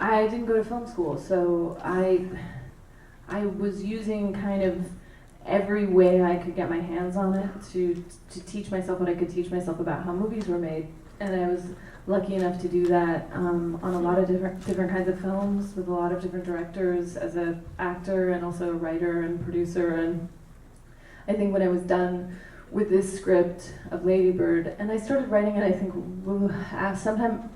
I didn't go to film school, so I was using kind of every way I could get my hands on it to teach myself what I could teach myself about how movies were made. And I was lucky enough to do that on a lot of different kinds of films with a lot of different directors as an actor and also a writer and producer. And I think when I was done with this script of Ladybird, and I started writing it, I think, sometime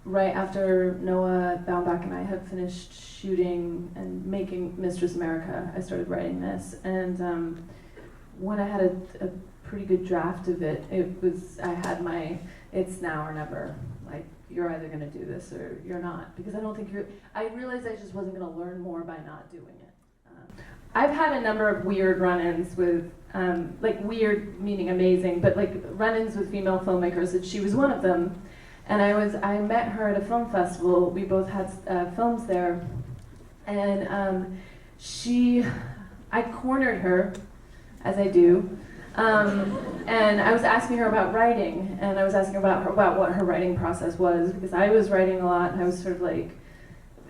right after Noah Baumbach and I had finished shooting and making Mistress America, I started writing this. And when I had a pretty good draft of it, I had my, it's now or never. Like, you're either gonna do this or you're not. Because I realized I just wasn't gonna learn more by not doing it. I've had a number of weird run-ins with, like weird meaning amazing, but like run-ins with female filmmakers, and she was one of them. And I met her at a film festival. We both had films there, and I cornered her, as I do, and I was asking her about writing, and I was asking about what her writing process was, because I was writing a lot, and I was sort of like,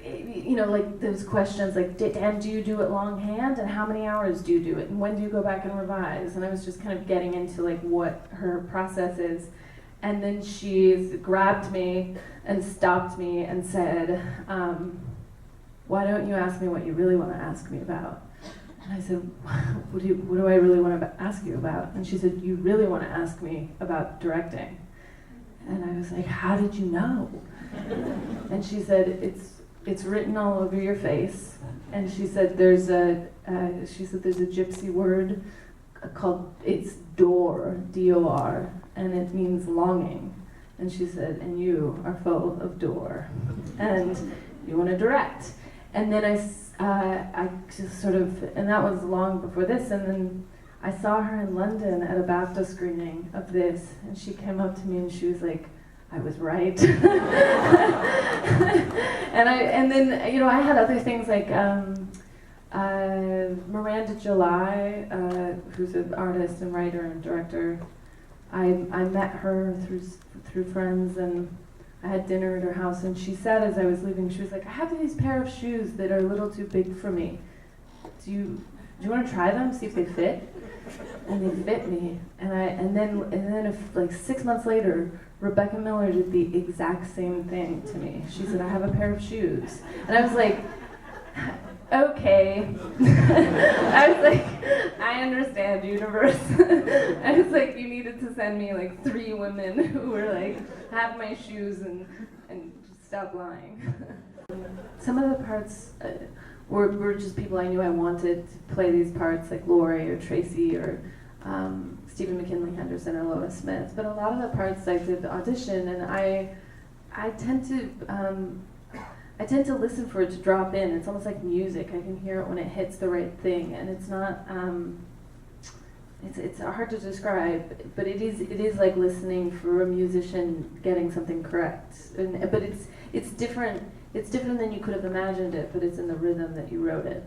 you know, like those questions like, and do you do it longhand, and how many hours do you do it, and when do you go back and revise? And I was just kind of getting into like what her process is. And then she grabbed me and stopped me and said, why don't you ask me what you really want to ask me about? And I said, what do I really want to ask you about? And she said, you really want to ask me about directing? And I was like, how did you know? And she said, it's written all over your face. And she said, there's a gypsy word called, it's door, D-O-R, and it means longing. And she said, and you are full of door, and you want to direct. And then I just sort of, and that was long before this, and then I saw her in London at a BAFTA screening of this, and she came up to me and she was like, I was right. and then, you know, I had other things like, Miranda July, who's an artist and writer and director, I met her through friends, and I had dinner at her house, and she said as I was leaving, she was like, I have these pair of shoes that are a little too big for me. Do you want to try them, see if they fit? And they fit me. And then if, like 6 months later, Rebecca Miller did the exact same thing to me. She said, I have a pair of shoes. And I was like, okay. I was like, I understand, universe. I was like, you needed to send me like 3 women who were like, have my shoes and just stop lying. Some of the parts were just people I knew I wanted to play these parts, like Laurie or Tracy or Stephen McKinley Henderson or Lois Smith. But a lot of the parts I did audition, and I tend to listen for it to drop in. It's almost like music. I can hear it when it hits the right thing, and it's not. It's hard to describe, but it is like listening for a musician getting something correct. But it's different. It's different than you could have imagined it, but it's in the rhythm that you wrote it.